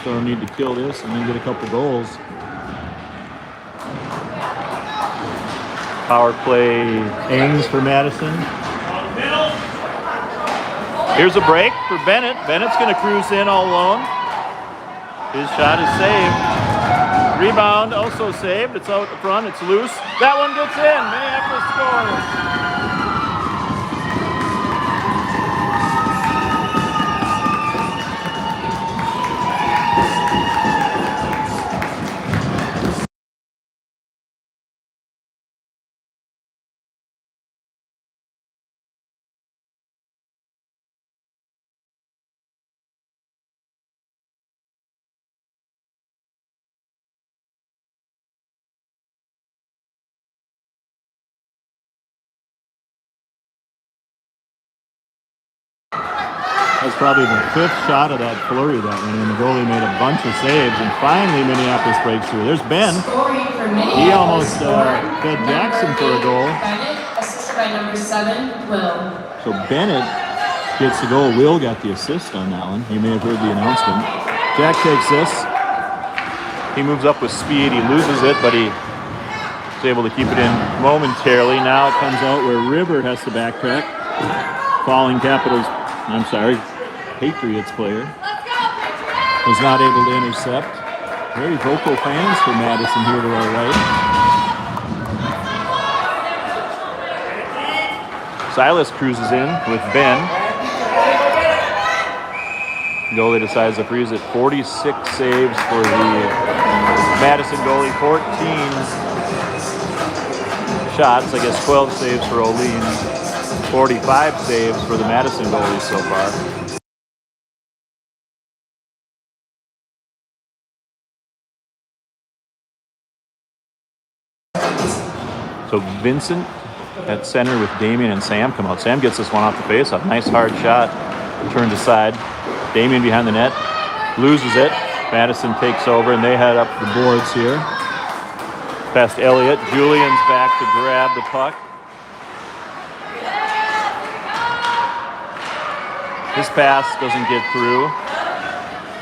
So we need to kill this and then get a couple goals. Power play ends for Madison. Here's a break for Bennett. Bennett's going to cruise in all alone. His shot is saved. Rebound also saved. It's out front. It's loose. That one gets in. Minneapolis scores. That's probably the 5th shot of that flurry that went in. The goalie made a bunch of saves, and finally Minneapolis breaks through. There's Ben. He almost fed Jackson for a goal. Bennett, assisted by number 7, Will. So Bennett gets the goal. Will got the assist on that one. You may have heard the announcement. Jack takes this. He moves up with speed. He loses it, but he is able to keep it in momentarily. Now it comes Out where River has to backtrack. Falling Patriots player was not able to intercept. Very vocal fans for Madison here to our right. Silas cruises in with Ben. Goalie decides to freeze it. 46 saves for the Madison goalie. 14 shots. I guess 12 saves for Olean. 45 saves for the Madison goalies so far. So Vincent at center with Damien and Sam come out. Sam gets this one off the faceoff. Nice hard shot. Turned aside. Damien behind the net. Loses it. Madison takes over and they head up the boards here. Past Elliott. Julian's back to grab the puck. His pass doesn't get through.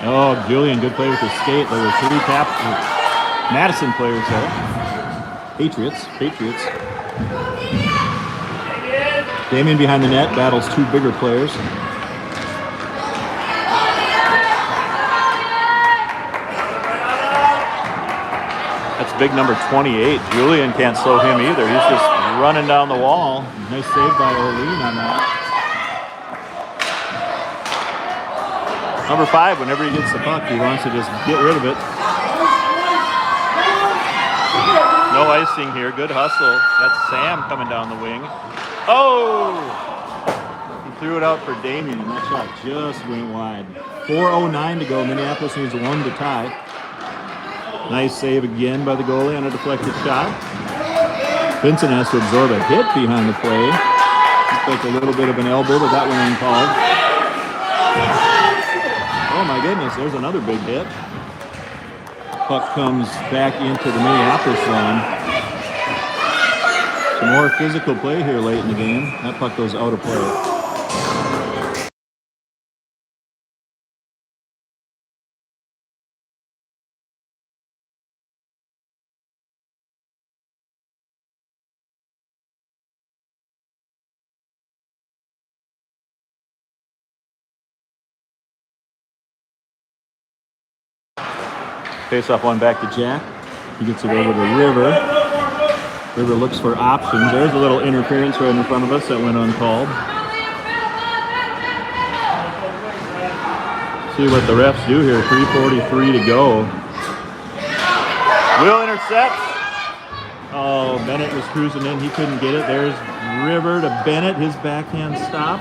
Oh, Julian, good play with his skate. There were 3 Madison players there. Patriots. Damien behind the net battles 2 bigger players. That's big number 28. Julian can't slow him either. He's just running down the wall. Nice save by Olean on that. Number 5, whenever he gets the puck, he wants to just get rid of it. No icing here. Good hustle. That's Sam coming down the wing. Oh! He threw it out for Damien, and that shot just went wide. 4:09 to go. Minneapolis needs 1 to tie. Nice save again by the goalie on a deflected shot. Vincent has to absorb a hit behind the play. Looks like a little bit of an elbow, but that one uncalled. Oh my goodness, there's another big hit. Puck comes back into the Minneapolis zone. Some more physical play here late in the game. That puck goes out of play. Face-off one back to Jack. He gets it over to River. River looks for options. There's a little interference right in front of us that went uncalled. See what the refs do here. 3:43 to go. Will intercepts. Oh, Bennett was cruising in. He couldn't get it. There's River to Bennett. His backhand stop.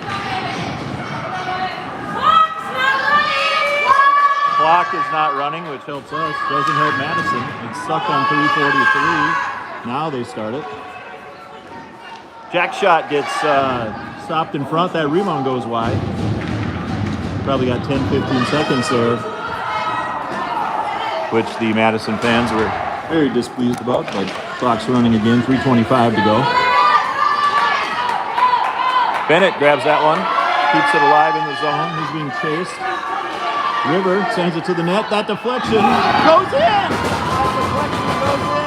Clock is not running, which Helps us. Doesn't help Madison. It's stuck on 3:43. Now they start it. Jack shot gets stopped in front. That rebound goes wide. Probably got 10, 15 seconds there, which the Madison fans were very displeased about, but clock's running again, 3:25 to go. Bennett grabs that one, keeps it alive in the zone. He's being chased. River sends it to the net. That deflection goes in! That deflection goes in!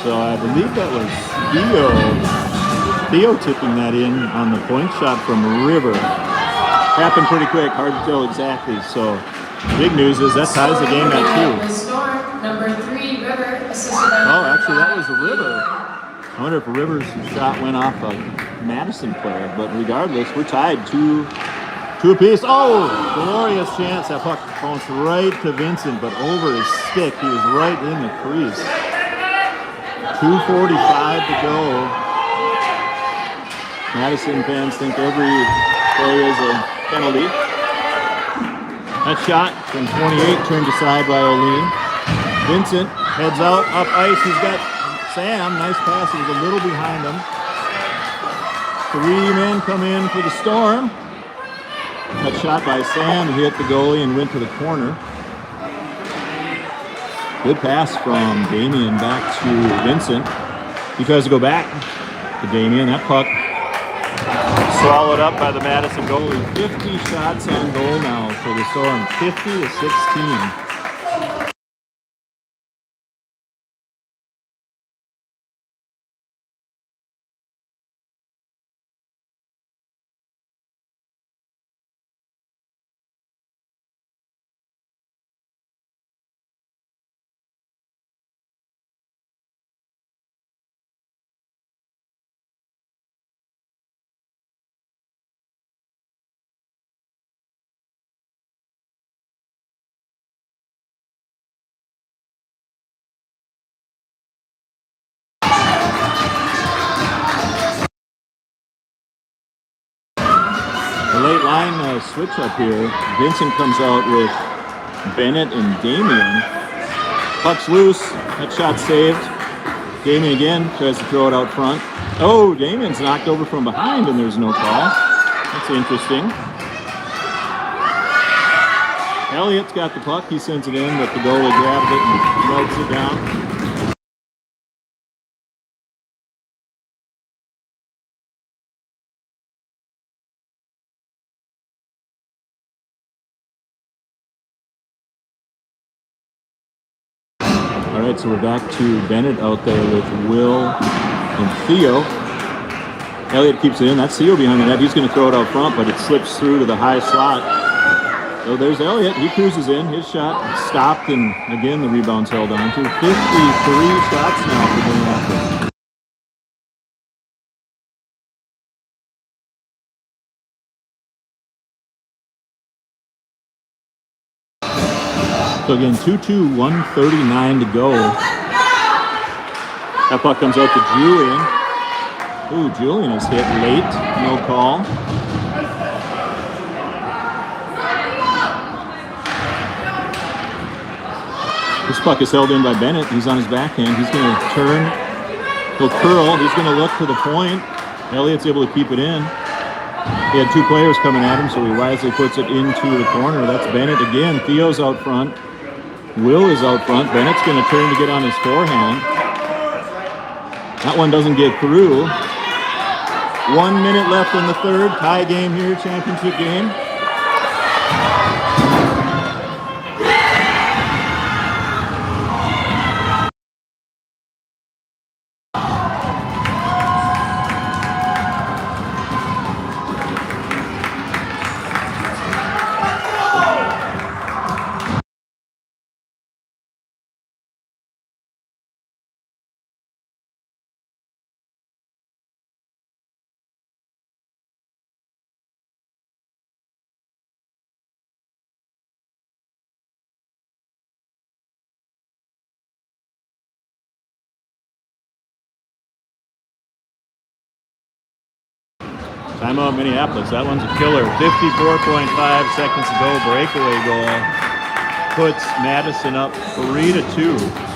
So I believe that was Theo tipping that in on the point shot from River. Happened pretty quick, hard to tell exactly. So big news is that ties the game at 2. Storm, number 3, River, assisted by Oh, actually that was a River. I wonder if River's shot went off a Madison player, but regardless, we're tied 2 apiece. Oh, glorious chance. That puck bounced right to Vincent, but over his stick. He was right in the crease. 2:45 to go. Madison fans think every play is a penalty. That shot from 28 turned aside by O'Lean. Vincent heads out, up ice. He's got Sam. Nice pass. He was a little behind him. 3 men come in for the Storm. That shot by Sam hit the goalie and went to the corner. Good pass from Damien back to Vincent. He tries to go back to Damien. That puck swallowed up by the Madison goalie. 50 shots on goal now for the Storm. 50 to 16. The late line switch up here. Vincent comes out with Bennett and Damien. Puck's loose. That shot saved. Damien again tries to throw it out front. Oh, Damien's knocked over from behind and there's no call. That's interesting. Elliott's got the puck. He sends it in, but the goalie grabs it and melts it down. All right, so we're back to Bennett out there with Will and Theo. Elliott keeps it in. That's Theo behind the net. He's going to throw it out front, but it slips through to the high slot. So there's Elliott. He cruises in. His shot stopped, and again the rebound's held on to. 53 shots now for Minneapolis. So again, 2-2, 1:39 to go. That puck comes out to Julian. Ooh, Julian is hit late. No call. This puck is held in by Bennett. He's on his backhand. He's going to turn. He'll curl. He's going to look for the point. Elliott's able to keep it in. He had 2 players coming at him, so he wisely puts it into the corner. That's Bennett again. Theo's out front. Will is out front. Bennett's going to turn to get on his forehand. That one doesn't get through. 1 minute left in the third. Tie game here, championship game. Timeout Minneapolis. That one's a killer. 54.5 seconds to go. Breakaway goal puts Madison up 3-2.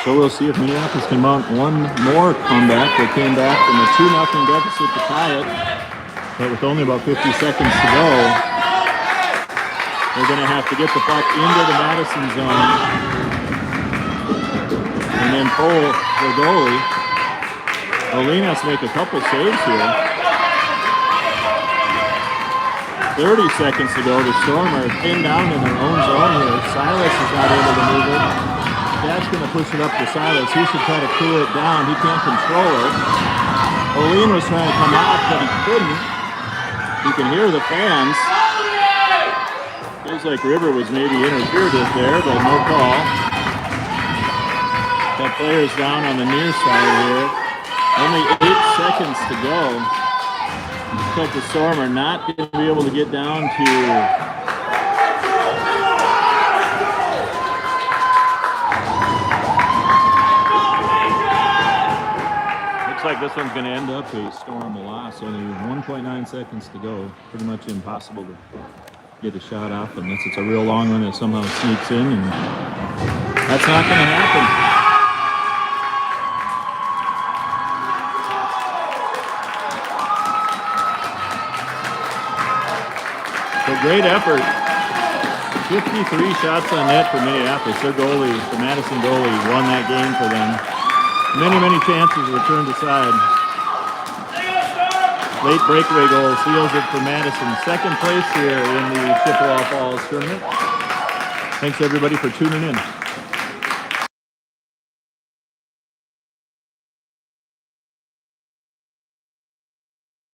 So we'll see if Minneapolis can mount one more comeback. They came back from a 2-0 deficit to tie it, but with only about 50 seconds to go, they're going to have to get the puck into the Madison zone and then pull the goalie. Olin has to make a couple saves here. 30 seconds to go. The Storm are pinned down in their own zone here. Silas is not able to move it. That's going to push it up to Silas. He should try to clear it down. He can't control it. Olin was trying to come off, but he couldn't. You can hear the fans. Feels like River was maybe interfered with there, but no call. That player's down on the near side here. Only 8 seconds to go. Looks like the Storm are not going to be able to get down to like this one's going to end up a Storm loss. Only 1.9 seconds to go. Pretty much impossible to get a shot off unless it's a real long one that somehow sneaks in, and that's not going to happen. So great effort. 53 shots on net for Minneapolis. Their goalie, the Madison goalie, won that game for them. Many chances were turned aside. Late breakaway goal seals it for Madison. Second place here in the Chippewa Falls tournament. Thanks everybody for tuning in.